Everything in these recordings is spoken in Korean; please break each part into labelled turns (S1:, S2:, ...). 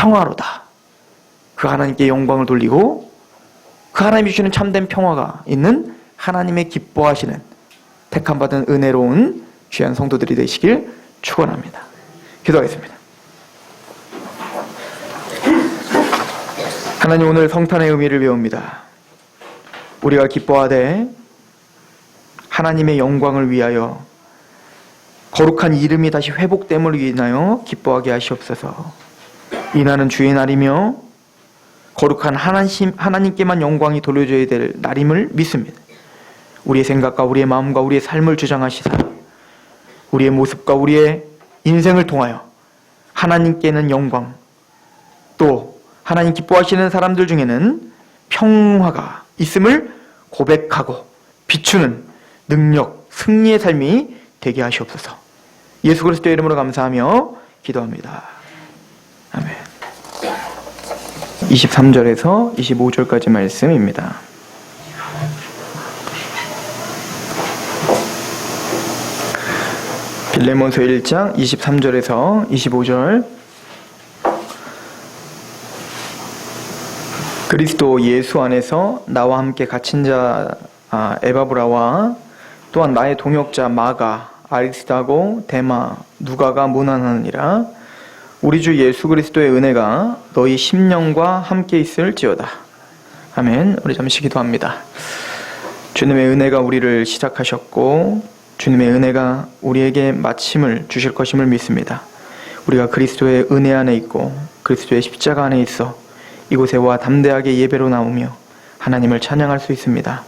S1: 평화로다. 그 하나님께 영광을 돌리고 그 하나님이 주시는 참된 평화가 있는 하나님의 기뻐하시는 택함받은 은혜로운 귀한 성도들이 되시길 축원합니다. 기도하겠습니다. 하나님, 오늘 성탄의 의미를 배웁니다. 우리가 기뻐하되 하나님의 영광을 위하여 거룩한 이름이 다시 회복됨을 인하여 기뻐하게 하시옵소서. 이날은 주의 날이며 거룩한 하나님께만 영광이 돌려져야 될 날임을 믿습니다. 우리의 생각과 우리의 마음과 우리의 삶을 주장하시사 우리의 모습과 우리의 인생을 통하여 하나님께는 영광, 또 하나님 기뻐하시는 사람들 중에는 평화가 있음을 고백하고 비추는 능력, 승리의 삶이 되게 하시옵소서. 예수 그리스도의 이름으로 감사하며 기도합니다. 아멘. 23절에서 25절까지 말씀입니다. 빌레몬서 1장 23절에서 25절. 그리스도 예수 안에서 나와 함께 갇힌 자 에바브라와 또한 나의 동역자 마가, 아리스다고, 데마, 누가가 문안하느니라. 우리 주 예수 그리스도의 은혜가 너희 심령과 함께 있을지어다. 아멘. 우리 잠시 기도합니다. 주님의 은혜가 우리를 시작하셨고 주님의 은혜가 우리에게 마침을 주실 것임을 믿습니다. 우리가 그리스도의 은혜 안에 있고 그리스도의 십자가 안에 있어 이곳에 와 담대하게 예배로 나오며 하나님을 찬양할 수 있습니다.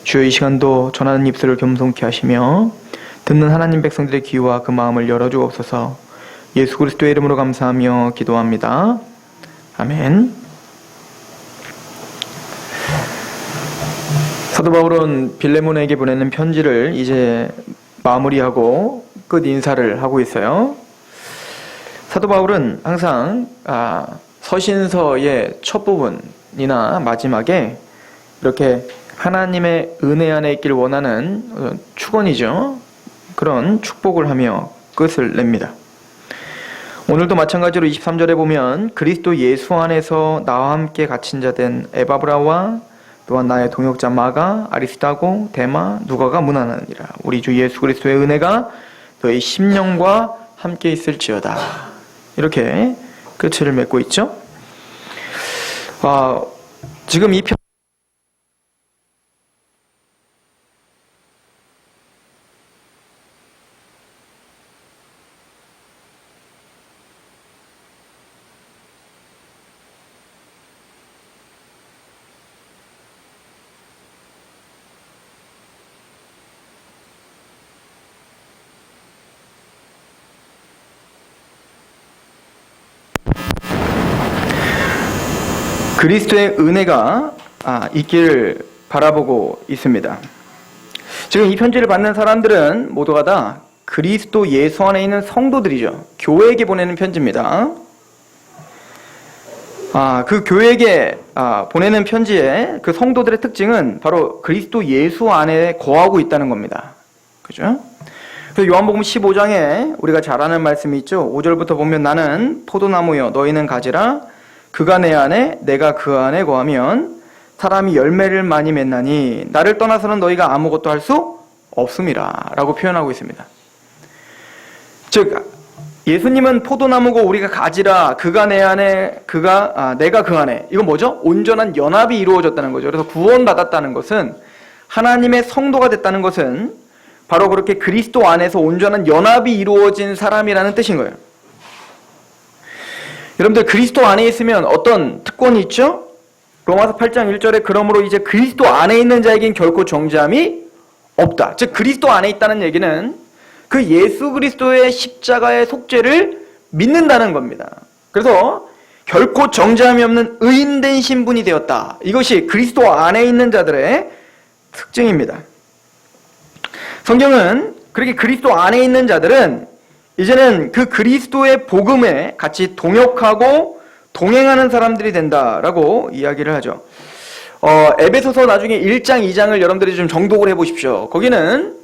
S1: 주여, 이 시간도 전하는 입술을 겸손케 하시며 듣는 하나님 백성들의 귀와 그 마음을 열어주옵소서. 예수 그리스도의 이름으로 감사하며 기도합니다. 아멘. 사도 바울은 빌레몬에게 보내는 편지를 이제 마무리하고 끝 인사를 하고 있어요. 사도 바울은 항상 서신서의 첫 부분이나 마지막에 이렇게 하나님의 은혜 안에 있길 원하는 축원이죠. 그런 축복을 하며 끝을 냅니다. 오늘도 마찬가지로 23절에 보면 그리스도 예수 안에서 나와 함께 갇힌 자 된 에바브라와 또한 나의 동역자 마가, 아리스다고, 데마, 누가가 문안하느니라. 우리 주 예수 그리스도의 은혜가 너희 심령과 함께 있을지어다. 이렇게 끝을 맺고 있죠. 지금 이 편 그리스도의 은혜가 있기를 바라보고 있습니다. 지금 이 편지를 받는 사람들은 모두가 다 그리스도 예수 안에 있는 성도들이죠. 교회에게 보내는 편지입니다. 그 교회에게 보내는 편지의 그 성도들의 특징은 바로 그리스도 예수 안에 거하고 있다는 겁니다. 그죠? 그래서 요한복음 15장에 우리가 잘 아는 말씀이 있죠. 5절부터 보면 나는 포도나무여 너희는 가지라 그가 내 안에 내가 그 안에 거하면 사람이 열매를 많이 맺나니 나를 떠나서는 너희가 아무것도 할 수 없음이라 라고 표현하고 있습니다. 즉 예수님은 포도나무고 우리가 가지라 그가 내 안에 내가 그 안에, 이건 뭐죠? 온전한 연합이 이루어졌다는 거죠. 그래서 구원받았다는 것은, 하나님의 성도가 됐다는 것은 바로 그렇게 그리스도 안에서 온전한 연합이 이루어진 사람이라는 뜻인 거예요. 여러분들 그리스도 안에 있으면 어떤 특권이 있죠? 로마서 8장 1절에 그러므로 이제 그리스도 안에 있는 자에겐 결코 정죄함이 없다. 즉 그리스도 안에 있다는 얘기는 그 예수 그리스도의 십자가의 속죄를 믿는다는 겁니다. 그래서 결코 정죄함이 없는 의인된 신분이 되었다. 이것이 그리스도 안에 있는 자들의 특징입니다. 성경은 그렇게 그리스도 안에 있는 자들은 이제는 그 그리스도의 복음에 같이 동역하고 동행하는 사람들이 된다라고 이야기를 하죠. 에베소서 나중에 1장, 2장을 여러분들이 좀 정독을 해보십시오. 거기는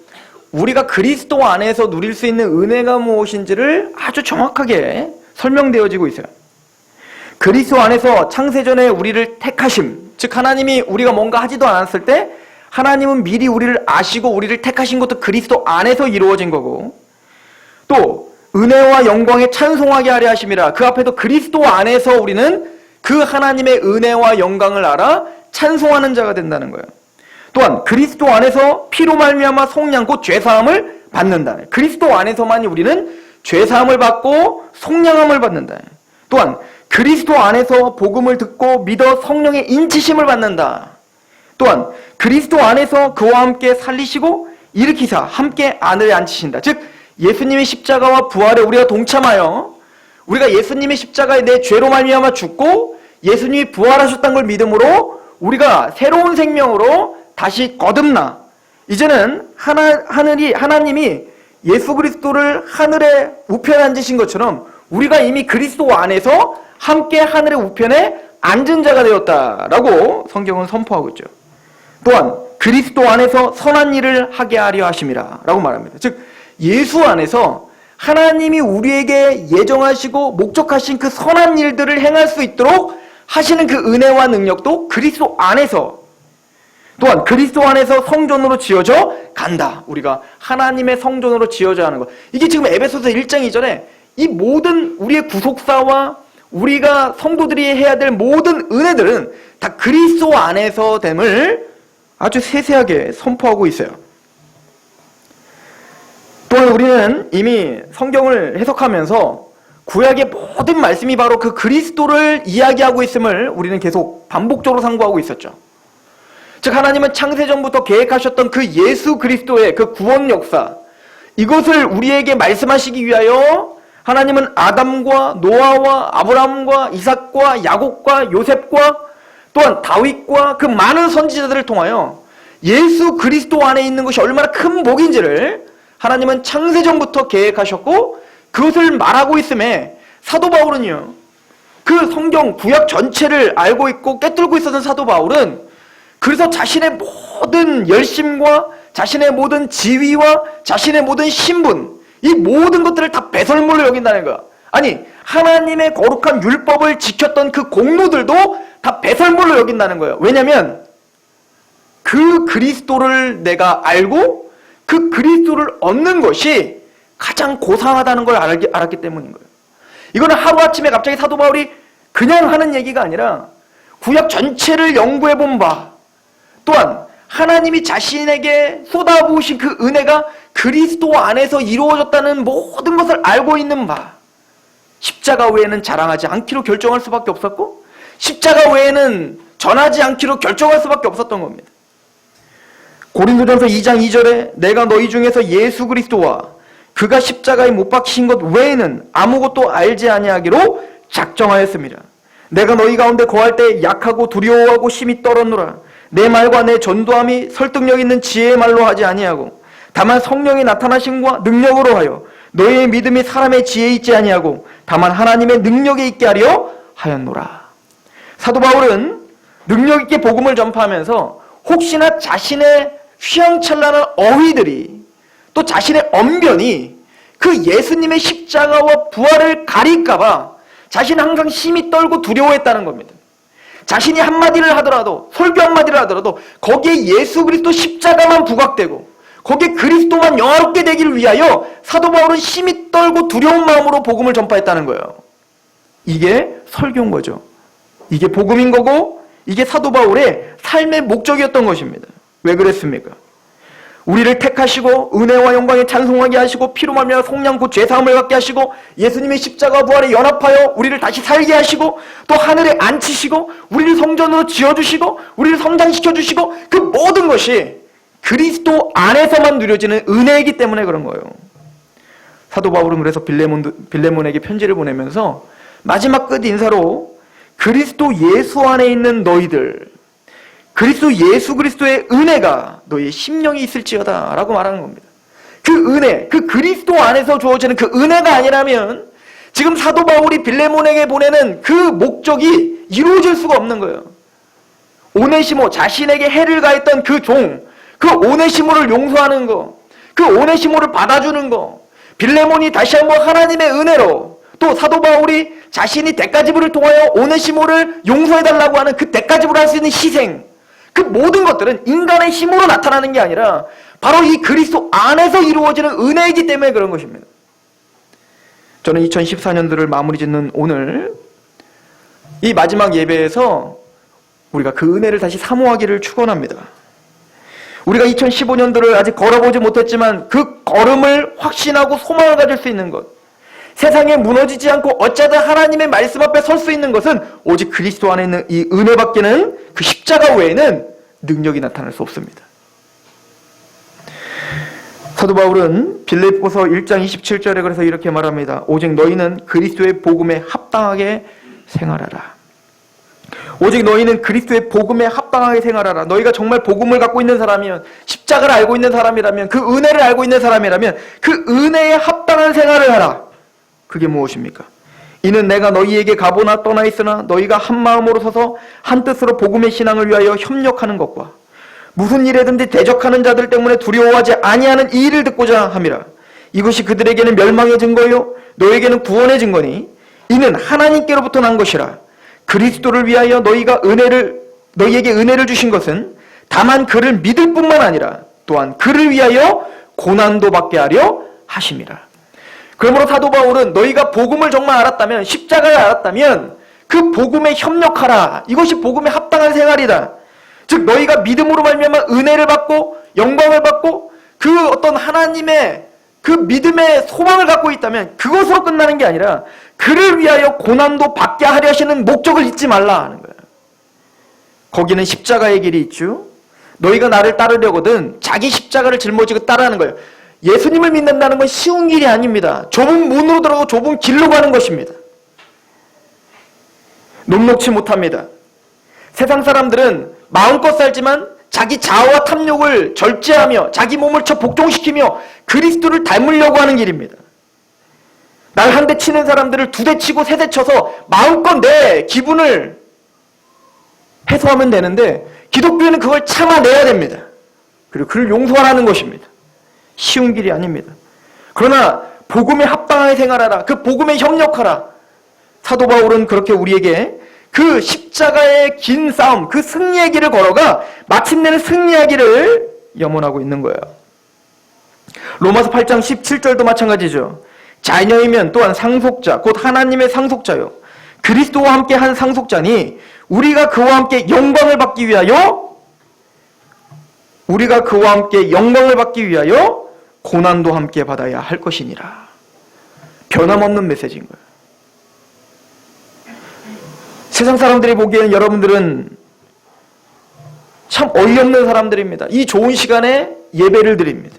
S1: 우리가 그리스도 안에서 누릴 수 있는 은혜가 무엇인지를 아주 정확하게 설명되어지고 있어요. 그리스도 안에서 창세전에 우리를 택하심, 즉 하나님이 우리가 뭔가 하지도 않았을 때 하나님은 미리 우리를 아시고 우리를 택하신 것도 그리스도 안에서 이루어진 거고, 또 은혜와 영광에 찬송하게 하려 하심이라, 그 앞에도 그리스도 안에서 우리는 그 하나님의 은혜와 영광을 알아 찬송하는 자가 된다는 거예요. 또한 그리스도 안에서 피로 말미암아 속량 곧 죄사함을 받는다. 그리스도 안에서만 우리는 죄사함을 받고 속량함을 받는다. 또한 그리스도 안에서 복음을 듣고 믿어 성령의 인치심을 받는다. 또한 그리스도 안에서 그와 함께 살리시고 일으키사 함께 아들에 앉히신다. 즉 예수님의 십자가와 부활에 우리가 동참하여 우리가 예수님의 십자가에 내 죄로 말미암아 죽고 예수님이 부활하셨다는 걸 믿음으로 우리가 새로운 생명으로 다시 거듭나 이제는 하나님이 예수 그리스도를 하늘에 우편에 앉으신 것처럼 우리가 이미 그리스도 안에서 함께 하늘의 우편에 앉은 자가 되었다라고 성경은 선포하고 있죠. 또한 그리스도 안에서 선한 일을 하게 하려 하심이라 라고 말합니다. 즉 예수 안에서 하나님이 우리에게 예정하시고 목적하신 그 선한 일들을 행할 수 있도록 하시는 그 은혜와 능력도 그리스도 안에서, 또한 그리스도 안에서 성전으로 지어져 간다. 우리가 하나님의 성전으로 지어져야 하는 것. 이게 지금 에베소서 1장 2절에 이 모든 우리의 구속사와 우리가 성도들이 해야 될 모든 은혜들은 다 그리스도 안에서 됨을 아주 세세하게 선포하고 있어요. 또한 우리는 이미 성경을 해석하면서 구약의 모든 말씀이 바로 그 그리스도를 이야기하고 있음을 우리는 계속 반복적으로 상고하고 있었죠. 즉 하나님은 창세전부터 계획하셨던 그 예수 그리스도의 그 구원 역사, 이것을 우리에게 말씀하시기 위하여 하나님은 아담과 노아와 아브라함과 이삭과 야곱과 요셉과 또한 다윗과 그 많은 선지자들을 통하여 예수 그리스도 안에 있는 것이 얼마나 큰 복인지를 하나님은 창세전부터 계획하셨고 그것을 말하고 있음에 사도 바울은요, 그 성경 구약 전체를 알고 있고 꿰뚫고 있었던 사도 바울은 그래서 자신의 모든 열심과 자신의 모든 지위와 자신의 모든 신분, 이 모든 것들을 다 배설물로 여긴다는 거야. 아니 하나님의 거룩한 율법을 지켰던 그 공로들도 다 배설물로 여긴다는 거예요. 왜냐하면 그 그리스도를 내가 알고 그 그리스도를 얻는 것이 가장 고상하다는 걸 알았기 때문인 거예요. 이거는 하루아침에 갑자기 사도 바울이 그냥 하는 얘기가 아니라 구약 전체를 연구해 본 바, 또한 하나님이 자신에게 쏟아부으신 그 은혜가 그리스도 안에서 이루어졌다는 모든 것을 알고 있는 바, 십자가 외에는 자랑하지 않기로 결정할 수밖에 없었고 십자가 외에는 전하지 않기로 결정할 수밖에 없었던 겁니다. 고린도전서 2장 2절에 내가 너희 중에서 예수 그리스도와 그가 십자가에 못 박히신 것 외에는 아무것도 알지 아니하기로 작정하였습니다. 내가 너희 가운데 거할 때 약하고 두려워하고 심히 떨었노라. 내 말과 내 전도함이 설득력 있는 지혜의 말로 하지 아니하고 다만 성령이 나타나심과 능력으로 하여 너희의 믿음이 사람의 지혜에 있지 아니하고 다만 하나님의 능력에 있게 하려 하였노라. 사도 바울은 능력 있게 복음을 전파하면서 혹시나 자신의 휘황찬란한 어휘들이 또 자신의 언변이 그 예수님의 십자가와 부활을 가릴까봐 자신은 항상 심히 떨고 두려워했다는 겁니다. 자신이 한마디를 하더라도, 설교 한마디를 하더라도 거기에 예수 그리스도 십자가만 부각되고 거기에 그리스도만 영화롭게 되기를 위하여 사도 바울은 심히 떨고 두려운 마음으로 복음을 전파했다는 거예요. 이게 설교인 거죠. 이게 복음인 거고 이게 사도 바울의 삶의 목적이었던 것입니다. 왜 그랬습니까? 우리를 택하시고 은혜와 영광에 찬송하게 하시고 피로 말미암아 속량 곧 죄사함을 갖게 하시고 예수님의 십자가 부활에 연합하여 우리를 다시 살게 하시고 또 하늘에 앉히시고 우리를 성전으로 지어주시고 우리를 성장시켜주시고 그 모든 것이 그리스도 안에서만 누려지는 은혜이기 때문에 그런 거예요. 사도 바울은 그래서 빌레몬에게 편지를 보내면서 마지막 끝 인사로 그리스도 예수 안에 있는 너희들, 그리스도 예수 그리스도의 은혜가 너희의 심령에 있을지어다 라고 말하는 겁니다. 그 은혜, 그 그리스도 안에서 주어지는 그 은혜가 아니라면 지금 사도 바울이 빌레몬에게 보내는 그 목적이 이루어질 수가 없는 거예요. 오네시모, 자신에게 해를 가했던 그 종, 그 오네시모를 용서하는 거, 그 오네시모를 받아주는 거, 빌레몬이 다시 한번 하나님의 은혜로 또 사도 바울이 자신이 대가지불을 통하여 오네시모를 용서해달라고 하는 그 대가지불을 할 수 있는 희생, 그 모든 것들은 인간의 힘으로 나타나는 게 아니라 바로 이 그리스도 안에서 이루어지는 은혜이기 때문에 그런 것입니다. 저는 2014년도를 마무리 짓는 오늘 이 마지막 예배에서 우리가 그 은혜를 다시 사모하기를 축원합니다. 우리가 2015년도를 아직 걸어보지 못했지만 그 걸음을 확신하고 소망을 가질 수 있는 것, 세상에 무너지지 않고 어쩌든 하나님의 말씀 앞에 설 수 있는 것은 오직 그리스도 안에 있는 이 은혜밖에는, 그 십자가 외에는 능력이 나타날 수 없습니다. 사도 바울은 빌립보서 1장 27절에 그래서 이렇게 말합니다. 오직 너희는 그리스도의 복음에 합당하게 생활하라. 오직 너희는 그리스도의 복음에 합당하게 생활하라. 너희가 정말 복음을 갖고 있는 사람이면, 십자가를 알고 있는 사람이라면, 그 은혜를 알고 있는 사람이라면 그 은혜에 합당한 생활을 하라. 그게 무엇입니까? 이는 내가 너희에게 가보나 떠나 있으나 너희가 한 마음으로 서서 한 뜻으로 복음의 신앙을 위하여 협력하는 것과 무슨 일에든지 대적하는 자들 때문에 두려워하지 아니하는 이 일을 듣고자 함이라. 이것이 그들에게는 멸망의 증거요 너에게는 구원의 증거니 이는 하나님께로부터 난 것이라. 그리스도를 위하여 너희에게 은혜를 주신 것은 다만 그를 믿을 뿐만 아니라 또한 그를 위하여 고난도 받게 하려 하심이라. 그러므로 사도 바울은 너희가 복음을 정말 알았다면, 십자가를 알았다면 그 복음에 협력하라. 이것이 복음에 합당한 생활이다. 즉 너희가 믿음으로 말미암아 은혜를 받고 영광을 받고 그 어떤 하나님의 그 믿음의 소망을 갖고 있다면 그것으로 끝나는 게 아니라 그를 위하여 고난도 받게 하려 하시는 목적을 잊지 말라 하는 거예요. 거기는 십자가의 길이 있죠. 너희가 나를 따르려거든 자기 십자가를 짊어지고 따르는 거예요. 예수님을 믿는다는 건 쉬운 길이 아닙니다. 좁은 문으로 들어가고 좁은 길로 가는 것입니다. 녹록치 못합니다. 세상 사람들은 마음껏 살지만 자기 자아와 탐욕을 절제하며 자기 몸을 복종시키며 그리스도를 닮으려고 하는 길입니다. 날 한 대 치는 사람들을 두 대 치고 세 대 쳐서 마음껏 내 기분을 해소하면 되는데 기독교인은 그걸 참아내야 됩니다. 그리고 그를 용서하라는 것입니다. 쉬운 길이 아닙니다. 그러나 복음에 합당하게 생활하라. 그 복음에 협력하라. 사도 바울은 그렇게 우리에게 그 십자가의 긴 싸움, 그 승리의 길을 걸어가 마침내는 승리하기를 염원하고 있는 거예요. 로마서 8장 17절도 마찬가지죠. 자녀이면 또한 상속자, 곧 하나님의 상속자요. 그리스도와 함께 한 상속자니 우리가 그와 함께 영광을 받기 위하여 고난도 함께 받아야 할 것이니라. 변함없는 메시지인 거예요. 세상 사람들이 보기에는 여러분들은 참 어이없는 사람들입니다. 이 좋은 시간에 예배를 드립니다.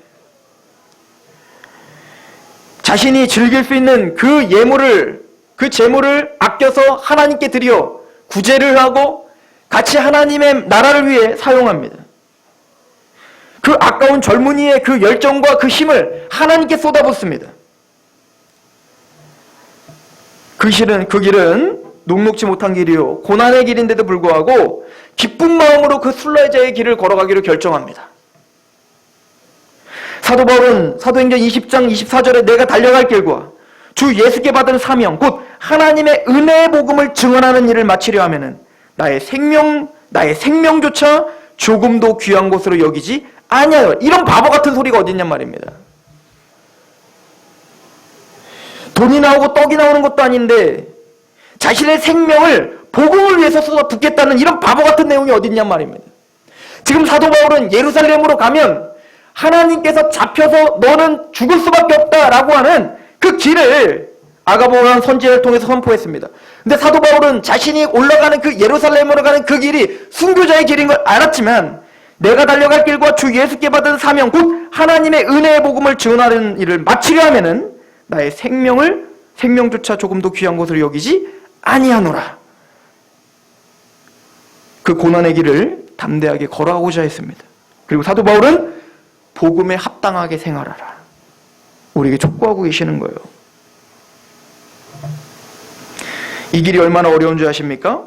S1: 자신이 즐길 수 있는 그 예물을, 그 재물을 아껴서 하나님께 드려 구제를 하고 같이 하나님의 나라를 위해 사용합니다. 그 아까운 젊은이의 그 열정과 그 힘을 하나님께 쏟아붓습니다. 그 길은 녹록지 못한 길이요 고난의 길인데도 불구하고 기쁜 마음으로 그 순례자의 길을 걸어가기로 결정합니다. 사도 바울은 사도행전 20장 24절에 내가 달려갈 길과 주 예수께 받은 사명 곧 하나님의 은혜의 복음을 증언하는 일을 마치려 하면은 나의 생명조차 조금도 귀한 것으로 여기지 아니하여. 이런 바보 같은 소리가 어딨냔 말입니다. 돈이 나오고 떡이 나오는 것도 아닌데 자신의 생명을 복음을 위해서 쏟아붓겠다는 이런 바보 같은 내용이 어딨냔 말입니다. 지금 사도 바울은 예루살렘으로 가면 하나님께서 잡혀서 너는 죽을 수밖에 없다라고 하는 그 길을 아가보라는 선지자를 통해서 선포했습니다. 근데 사도 바울은 자신이 올라가는 그 예루살렘으로 가는 그 길이 순교자의 길인 걸 알았지만 내가 달려갈 길과 주 예수께 받은 사명 곧 하나님의 은혜의 복음을 증언하는 일을 마치려 하면은 나의 생명조차 조금도 귀한 것으로 여기지 아니하노라. 그 고난의 길을 담대하게 걸어가고자 했습니다. 그리고 사도 바울은 복음에 합당하게 생활하라. 우리에게 촉구하고 계시는 거예요. 이 길이 얼마나 어려운 줄 아십니까?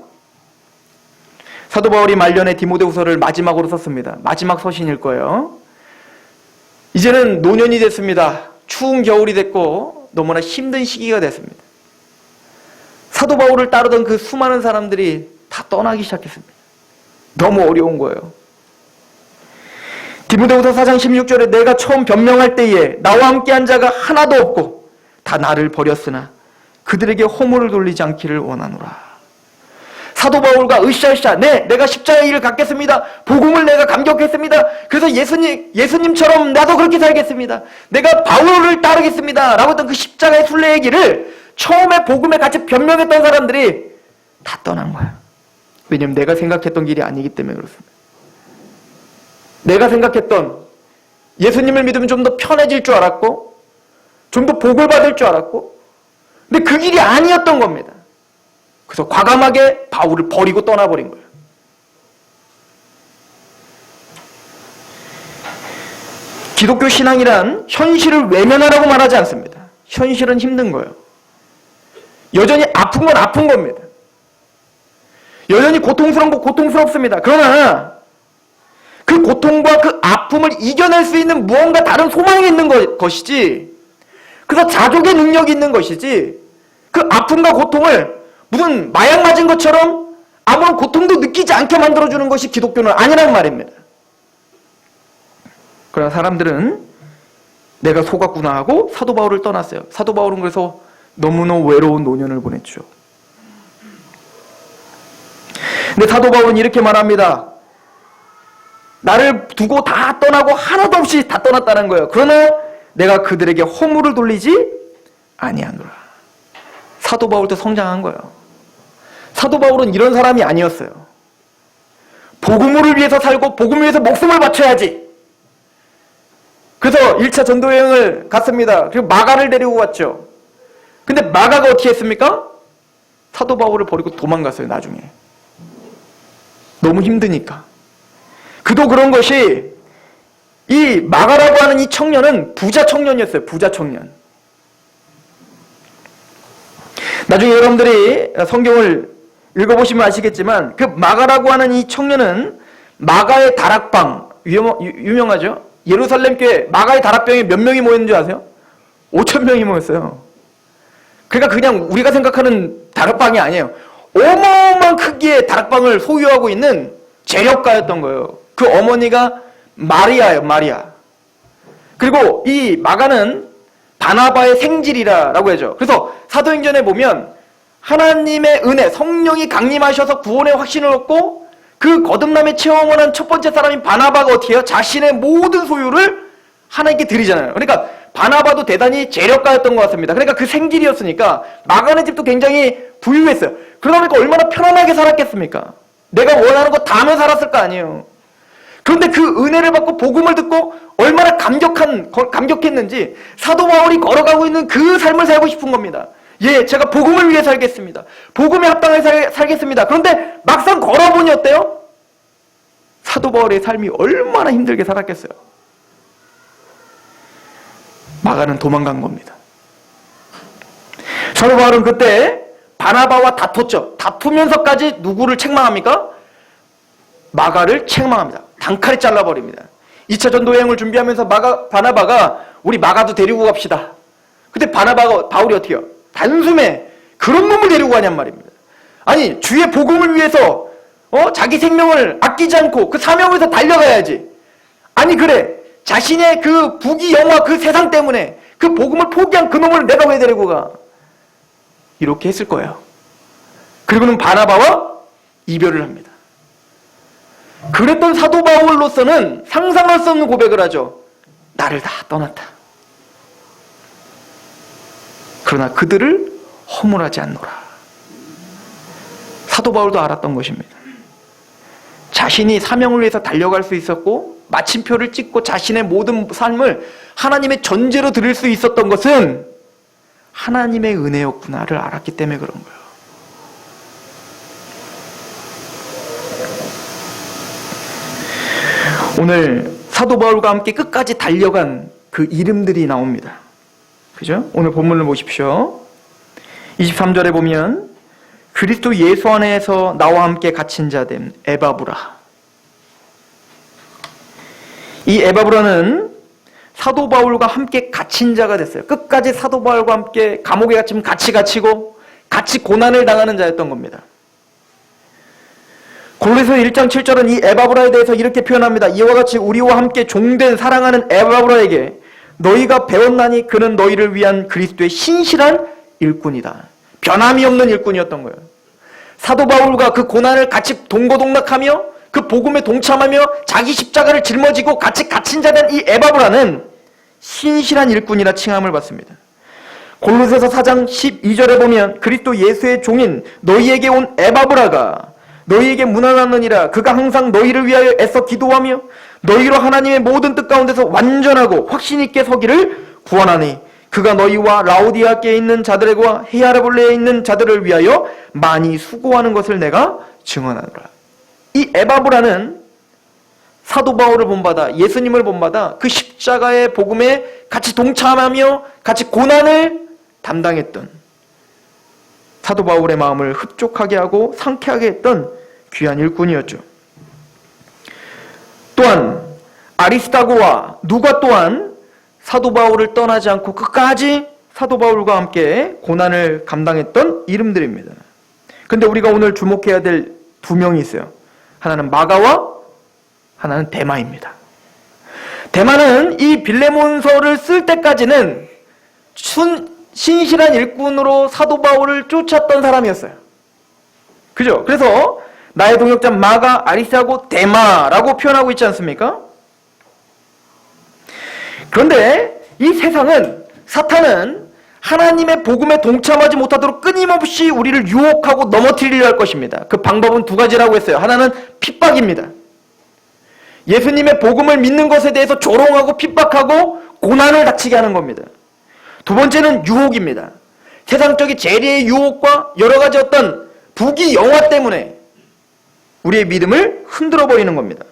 S1: 사도 바울이 말년에 디모데후서를 마지막으로 썼습니다. 마지막 서신일 거예요. 이제는 노년이 됐습니다. 추운 겨울이 됐고 너무나 힘든 시기가 됐습니다. 사도 바울을 따르던 그 수많은 사람들이 다 떠나기 시작했습니다. 너무 어려운 거예요. 디모데후서 4장 16절에 내가 처음 변명할 때에 나와 함께한 자가 하나도 없고 다 나를 버렸으나 그들에게 허물을 돌리지 않기를 원하노라. 사도 바울과 으쌰으쌰 내가 십자가의 일을 갖겠습니다. 복음을 내가 감격했습니다. 그래서 예수님처럼 나도 그렇게 살겠습니다. 내가 바울을 따르겠습니다. 라고 했던 그 십자가의 순례의 길을 처음에 복음에 같이 변명했던 사람들이 다 떠난 거야. 왜냐면 내가 생각했던 길이 아니기 때문에 그렇습니다. 내가 생각했던 예수님을 믿으면 좀 더 편해질 줄 알았고 좀 더 복을 받을 줄 알았고 근데 그 길이 아니었던 겁니다. 그래서 과감하게 바울을 버리고 떠나버린 거예요. 기독교 신앙이란 현실을 외면하라고 말하지 않습니다. 현실은 힘든 거예요. 여전히 아픈 건 아픈 겁니다. 여전히 고통스러운 건 고통스럽습니다. 그러나 그 고통과 그 아픔을 이겨낼 수 있는 무언가 다른 소망이 있는 것이지, 그래서 자족의 능력이 있는 것이지, 그 아픔과 고통을 무슨 마약 맞은 것처럼 아무런 고통도 느끼지 않게 만들어주는 것이 기독교는 아니란 말입니다. 그러나 사람들은 내가 속았구나 하고 사도 바울을 떠났어요. 사도 바울은 그래서 너무너무 외로운 노년을 보냈죠. 근데 사도 바울은 이렇게 말합니다. 나를 두고 다 떠나고 하나도 없이 다 떠났다는 거예요. 그러나 내가 그들에게 허물을 돌리지 아니하노라. 사도 바울도 성장한 거예요. 사도 바울은 이런 사람이 아니었어요. 복음을 위해서 살고 복음을 위해서 목숨을 바쳐야지. 그래서 1차 전도여행을 갔습니다. 그리고 마가를 데리고 갔죠. 근데 마가가 어떻게 했습니까? 사도 바울을 버리고 도망갔어요. 나중에. 너무 힘드니까. 그도 그런 것이 이 마가라고 하는 이 청년은 부자 청년이었어요. 부자 청년. 나중에 여러분들이 성경을 읽어보시면 아시겠지만 그 마가라고 하는 이 청년은 마가의 다락방, 유명하죠? 예루살렘 교회 마가의 다락방에 몇 명이 모였는 줄 아세요? 5,000명이 모였어요. 그러니까 그냥 우리가 생각하는 다락방이 아니에요. 어마어마한 크기의 다락방을 소유하고 있는 재력가였던 거예요. 그 어머니가 마리아예요. 마리아. 그리고 이 마가는 바나바의 생질이라고 하죠. 그래서 사도행전에 보면 하나님의 은혜, 성령이 강림하셔서 구원의 확신을 얻고 그 거듭남의 체험을 한 첫 번째 사람인 바나바가 어떻게 해요? 자신의 모든 소유를 하나님께 드리잖아요. 그러니까 바나바도 대단히 재력가였던 것 같습니다. 그러니까 그 생질이었으니까 마가네 집도 굉장히 부유했어요. 그러다 보니까 얼마나 편안하게 살았겠습니까? 내가 원하는 거 다 하며 살았을 거 아니에요. 그런데 그 은혜를 받고 복음을 듣고 얼마나 감격했는지 사도 바울이 걸어가고 있는 그 삶을 살고 싶은 겁니다. 예, 제가 복음을 위해 살겠습니다. 복음에 합당하게 살겠습니다. 그런데 막상 걸어보니 어때요? 사도 바울의 삶이 얼마나 힘들게 살았겠어요. 마가는 도망간 겁니다. 사도 바울은 그때 바나바와 다퉜죠. 다투면서까지 누구를 책망합니까? 마가를 책망합니다. 단칼에 잘라버립니다. 2차 전도여행을 준비하면서 바나바가 우리 마가도 데리고 갑시다. 근데 바울이 어떻게 해요? 단숨에 그런 놈을 데리고 가냔 말입니다. 아니 주의 복음을 위해서 자기 생명을 아끼지 않고 그 사명을 위해서 달려가야지. 아니 그래 자신의 그 부귀 영화 그 세상 때문에 그 복음을 포기한 그 놈을 내가 왜 데리고 가? 이렇게 했을 거예요. 그리고는 바나바와 이별을 합니다. 그랬던 사도 바울로서는 상상할 수 없는 고백을 하죠. 나를 다 떠났다. 그러나 그들을 허물하지 않노라. 사도 바울도 알았던 것입니다. 자신이 사명을 위해서 달려갈 수 있었고 마침표를 찍고 자신의 모든 삶을 하나님의 전제로 드릴 수 있었던 것은 하나님의 은혜였구나를 알았기 때문에 그런 거예요. 오늘 사도 바울과 함께 끝까지 달려간 그 이름들이 나옵니다. 그죠? 오늘 본문을 보십시오. 23절에 보면 그리스도 예수 안에서 나와 함께 갇힌 자 된 에바브라. 이 에바브라는 사도 바울과 함께 갇힌 자가 됐어요. 끝까지 사도 바울과 함께 감옥에 갇히면 같이 갇히고 같이 고난을 당하는 자였던 겁니다. 골로새서 1장 7절은 이 에바브라에 대해서 이렇게 표현합니다. 이와 같이 우리와 함께 종된 사랑하는 에바브라에게 너희가 배웠나니 그는 너희를 위한 그리스도의 신실한 일꾼이다. 변함이 없는 일꾼이었던 거예요. 사도 바울과 그 고난을 같이 동고동락하며 그 복음에 동참하며 자기 십자가를 짊어지고 같이 갇힌 자된 이 에바브라는 신실한 일꾼이라 칭함을 받습니다. 골로새서 4장 12절에 보면 그리스도 예수의 종인 너희에게 온 에바브라가 너희에게 문안하느니라. 그가 항상 너희를 위하여 애써 기도하며 너희로 하나님의 모든 뜻 가운데서 완전하고 확신 있게 서기를 구원하니 그가 너희와 라오디아께에 있는 자들과 히아라볼레에 있는 자들을 위하여 많이 수고하는 것을 내가 증언하노라. 이 에바브라는 사도 바울을 본받아 예수님을 본받아 그 십자가의 복음에 같이 동참하며 같이 고난을 담당했던 사도 바울의 마음을 흡족하게 하고 상쾌하게 했던 귀한 일꾼이었죠. 또한 아리스타고와 누가 또한 사도 바울을 떠나지 않고 끝까지 사도 바울과 함께 고난을 감당했던 이름들입니다. 근데 우리가 오늘 주목해야 될 두 명이 있어요. 하나는 마가와 하나는 데마입니다. 데마는 이 빌레몬서를 쓸 때까지는 신실한 일꾼으로 사도 바울을 쫓았던 사람이었어요. 그죠? 그래서 나의 동역자 마가, 아리스타고, 데마라고 표현하고 있지 않습니까? 그런데 이 세상은, 사탄은 하나님의 복음에 동참하지 못하도록 끊임없이 우리를 유혹하고 넘어뜨리려 할 것입니다. 그 방법은 두 가지라고 했어요. 하나는 핍박입니다. 예수님의 복음을 믿는 것에 대해서 조롱하고 핍박하고 고난을 닥치게 하는 겁니다. 두 번째는 유혹입니다. 세상적인 재리의 유혹과 여러 가지 어떤 부귀 영화 때문에 우리의 믿음을 흔들어 버리는 겁니다.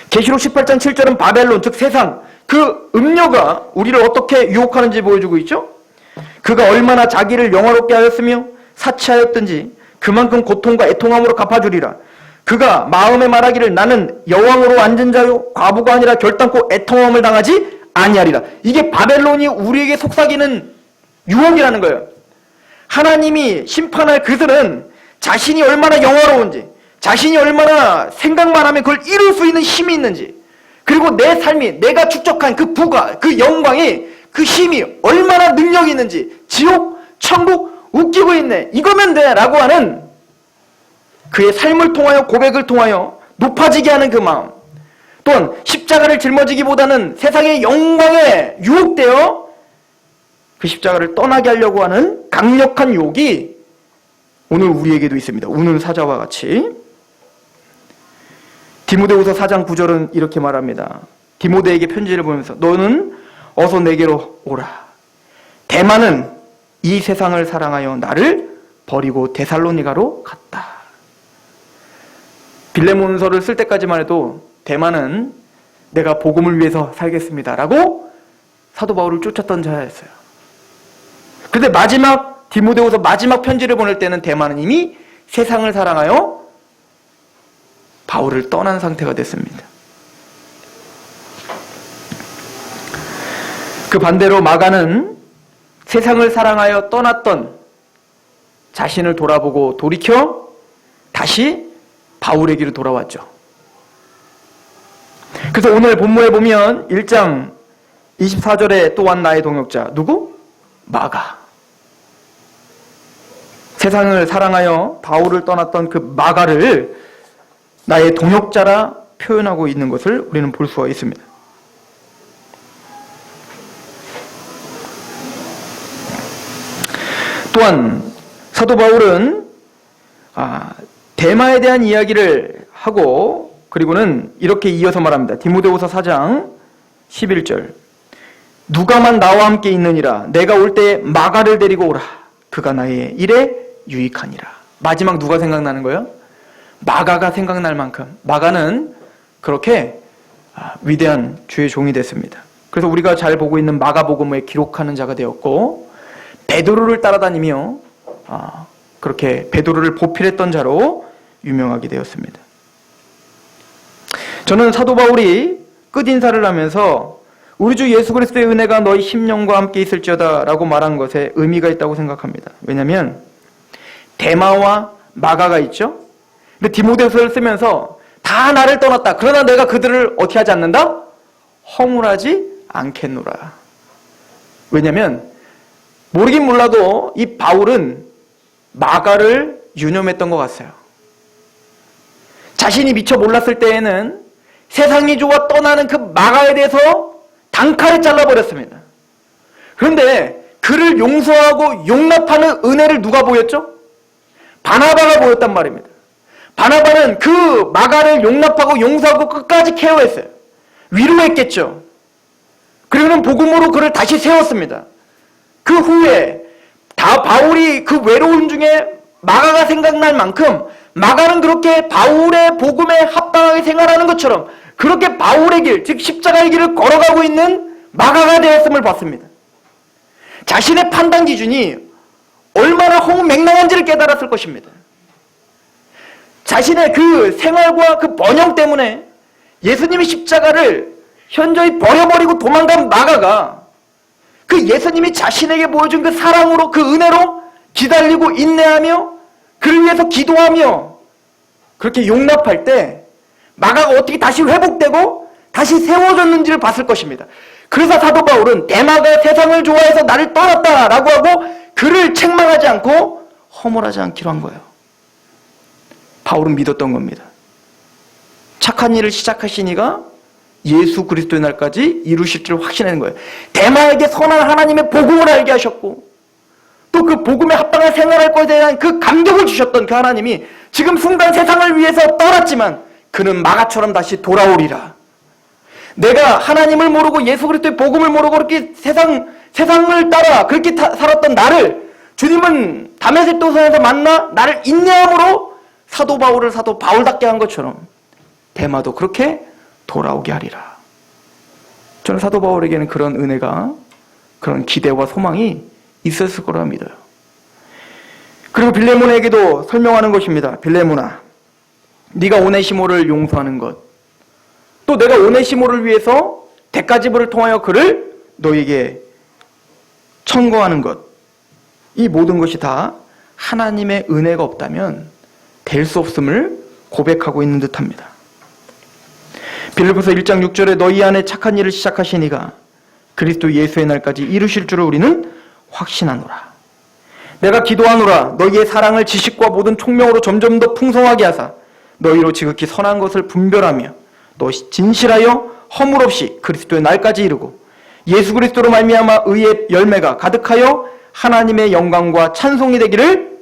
S1: 계시록 18장 7절은 바벨론, 즉 세상, 그 음녀가 우리를 어떻게 유혹하는지 보여주고 있죠. 그가 얼마나 자기를 영화롭게 하였으며 사치하였든지 그만큼 고통과 애통함으로 갚아주리라. 그가 마음에 말하기를 나는 여왕으로 앉은 자요 과부가 아니라 결단코 애통함을 당하지 아니하리라. 이게 바벨론이 우리에게 속삭이는 유혹이라는 거예요. 하나님이 심판할 그들은 자신이 얼마나 영화로운지, 자신이 얼마나 생각만 하면 그걸 이룰 수 있는 힘이 있는지, 그리고 내 삶이, 내가 축적한 그 부가, 그 영광이, 그 힘이 얼마나 능력이 있는지, 지옥, 천국 웃기고 있네, 이거면 돼 라고 하는 그의 삶을 통하여, 고백을 통하여 높아지게 하는 그 마음, 또한 십자가를 짊어지기보다는 세상의 영광에 유혹되어 그 십자가를 떠나게 하려고 하는 강력한 유혹이 오늘 우리에게도 있습니다. 우는 사자와 같이. 디모데후서 4장 9절은 이렇게 말합니다. 디모데에게 편지를 보면서 너는 어서 내게로 오라. 데마는 이 세상을 사랑하여 나를 버리고 데살로니가로 갔다. 빌레몬서를 쓸 때까지만 해도 데마는 내가 복음을 위해서 살겠습니다 라고 사도 바울을 쫓았던 자였어요. 그런데 마지막 디모데후서 마지막 편지를 보낼 때는 데마는 이미 세상을 사랑하여 바울을 떠난 상태가 됐습니다. 그 반대로 마가는 세상을 사랑하여 떠났던 자신을 돌아보고 돌이켜 다시 바울에게로 돌아왔죠. 그래서 오늘 본문에 보면 1장 24절에 또한 나의 동역자 누구? 마가. 세상을 사랑하여 바울을 떠났던 그 마가를 나의 동역자라 표현하고 있는 것을 우리는 볼 수가 있습니다. 또한 사도 바울은 데마에 대한 이야기를 하고 그리고는 이렇게 이어서 말합니다. 디모데후서 4장 11절 누가만 나와 함께 있느니라 내가 올 때에 마가를 데리고 오라 그가 나의 일에 유익하니라. 마지막 누가 생각나는 거예요? 마가가 생각날 만큼 마가는 그렇게 위대한 주의 종이 됐습니다. 그래서 우리가 잘 보고 있는 마가복음에 기록하는 자가 되었고 베드로를 따라다니며 그렇게 베드로를 보필했던 자로 유명하게 되었습니다. 저는 사도 바울이 끝인사를 하면서 우리 주 예수 그리스도의 은혜가 너희 심령과 함께 있을지어다 라고 말한 것에 의미가 있다고 생각합니다. 왜냐하면 데마와 마가가 있죠. 근데 디모데후서를 쓰면서 다 나를 떠났다. 그러나 내가 그들을 어떻게 하지 않는다? 허물하지 않겠노라. 왜냐하면 모르긴 몰라도 이 바울은 마가를 유념했던 것 같아요. 자신이 미처 몰랐을 때에는 세상이 좋아 떠나는 그 마가에 대해서 단칼에 잘라버렸습니다. 그런데 그를 용서하고 용납하는 은혜를 누가 보였죠? 바나바가 보였단 말입니다. 바나바는 그 마가를 용납하고 용서하고 끝까지 케어했어요. 위로했겠죠. 그리고는 복음으로 그를 다시 세웠습니다. 그 후에 바울이 그 외로움 중에 마가가 생각날 만큼 마가는 그렇게 바울의 복음에 합당하게 생활하는 것처럼 그렇게 바울의 길, 즉 십자가의 길을 걸어가고 있는 마가가 되었음을 봤습니다. 자신의 판단 기준이 얼마나 허무맹랑한지를 깨달았을 것입니다. 자신의 그 생활과 그 번영 때문에 예수님의 십자가를 현저히 버려버리고 도망간 마가가 그 예수님이 자신에게 보여준 그 사랑으로, 그 은혜로 기다리고 인내하며 그를 위해서 기도하며 그렇게 용납할 때 마가가 어떻게 다시 회복되고 다시 세워졌는지를 봤을 것입니다. 그래서 사도 바울은 데마가 세상을 좋아해서 나를 떠났다라고 하고 그를 책망하지 않고 허물하지 않기로 한 거예요. 바울은 믿었던 겁니다. 착한 일을 시작하신 이가 예수 그리스도의 날까지 이루실 줄 확신하는 거예요. 데마에게 선한 하나님의 복음을 알게 하셨고 또 그 복음에 합당한 생활할 것에 대한 그 감격을 주셨던 그 하나님이 지금 순간 세상을 위해서 떠났지만 그는 마가처럼 다시 돌아오리라. 내가 하나님을 모르고 예수 그리스도의 복음을 모르고 그렇게 세상을 따라 그렇게 살았던 나를 주님은 다메섹 도상에서 만나 나를 인내함으로 사도 바울을 사도 바울답게 한 것처럼 데마도 그렇게 돌아오게 하리라. 저는 사도 바울에게는 그런 은혜가, 그런 기대와 소망이 있었을 거라 믿어요. 그리고 빌레몬에게도 설명하는 것입니다. 빌레몬아, 네가 오네시모를 용서하는 것, 또 내가 오네시모를 위해서 대가지불을 통하여 그를 너에게 청구하는 것, 이 모든 것이 다 하나님의 은혜가 없다면 될 수 없음을 고백하고 있는 듯합니다. 빌립보서 1장 6절에 너희 안에 착한 일을 시작하신 이가 그리스도 예수의 날까지 이루실 줄을 우리는 확신하노라. 내가 기도하노라. 너희의 사랑을 지식과 모든 총명으로 점점 더 풍성하게 하사 너희로 지극히 선한 것을 분별하며 또 진실하여 허물 없이 그리스도의 날까지 이루고 예수 그리스도로 말미암아 의의 열매가 가득하여 하나님의 영광과 찬송이 되기를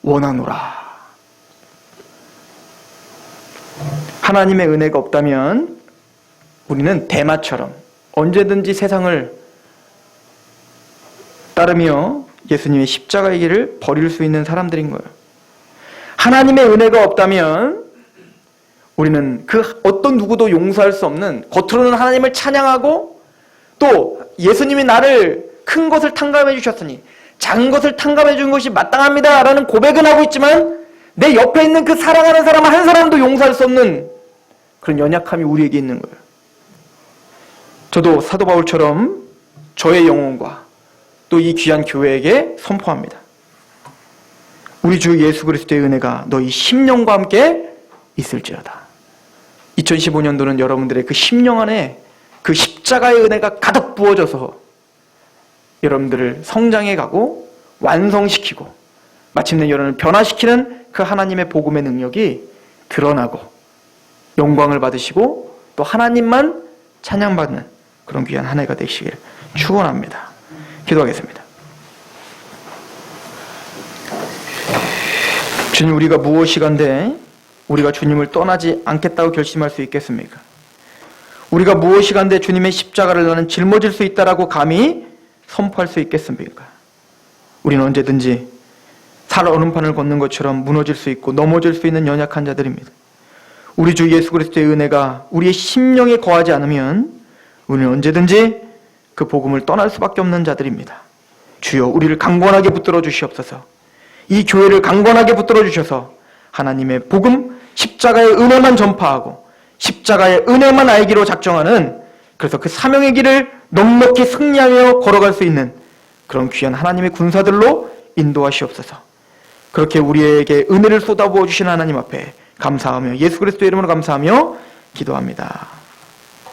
S1: 원하노라. 하나님의 은혜가 없다면 우리는 데마처럼 언제든지 세상을 따르며 예수님의 십자가의 길을 버릴 수 있는 사람들인 거예요. 하나님의 은혜가 없다면 우리는 그 어떤 누구도 용서할 수 없는, 겉으로는 하나님을 찬양하고 또 예수님이 나를 큰 것을 탕감해 주셨으니 작은 것을 탕감해 준 것이 마땅합니다 라는 고백은 하고 있지만 내 옆에 있는 그 사랑하는 사람 한 사람도 용서할 수 없는 그런 연약함이 우리에게 있는 거예요. 저도 사도 바울처럼 저의 영혼과 또 이 귀한 교회에게 선포합니다. 우리 주 예수 그리스도의 은혜가 너희 심령과 함께 있을지어다. 2015년도는 여러분들의 그 심령 안에 그 십자가의 은혜가 가득 부어져서 여러분들을 성장해 가고 완성시키고 마침내 여러분을 변화시키는 그 하나님의 복음의 능력이 드러나고 영광을 받으시고 또 하나님만 찬양받는 그런 귀한 한 해가 되시길 축원합니다. 기도하겠습니다. 주님, 우리가 무엇이간데 우리가 주님을 떠나지 않겠다고 결심할 수 있겠습니까? 우리가 무엇이간데 주님의 십자가를 나는 짊어질 수 있다라고 감히 선포할 수 있겠습니까? 우리는 언제든지 살 얼음판을 걷는 것처럼 무너질 수 있고 넘어질 수 있는 연약한 자들입니다. 우리 주 예수 그리스도의 은혜가 우리의 심령에 거하지 않으면 우리는 언제든지 그 복음을 떠날 수밖에 없는 자들입니다. 주여, 우리를 강건하게 붙들어 주시옵소서. 이 교회를 강건하게 붙들어 주셔서 하나님의 복음, 십자가의 은혜만 전파하고 십자가의 은혜만 알기로 작정하는 그래서 그 사명의 길을 넉넉히 승리하며 걸어갈 수 있는 그런 귀한 하나님의 군사들로 인도하시옵소서. 그렇게 우리에게 은혜를 쏟아부어 주신 하나님 앞에 감사하며 예수 그리스도의 이름으로 감사하며 기도합니다.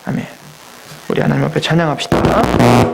S1: 아멘. 우리 하나님 앞에 찬양합시다.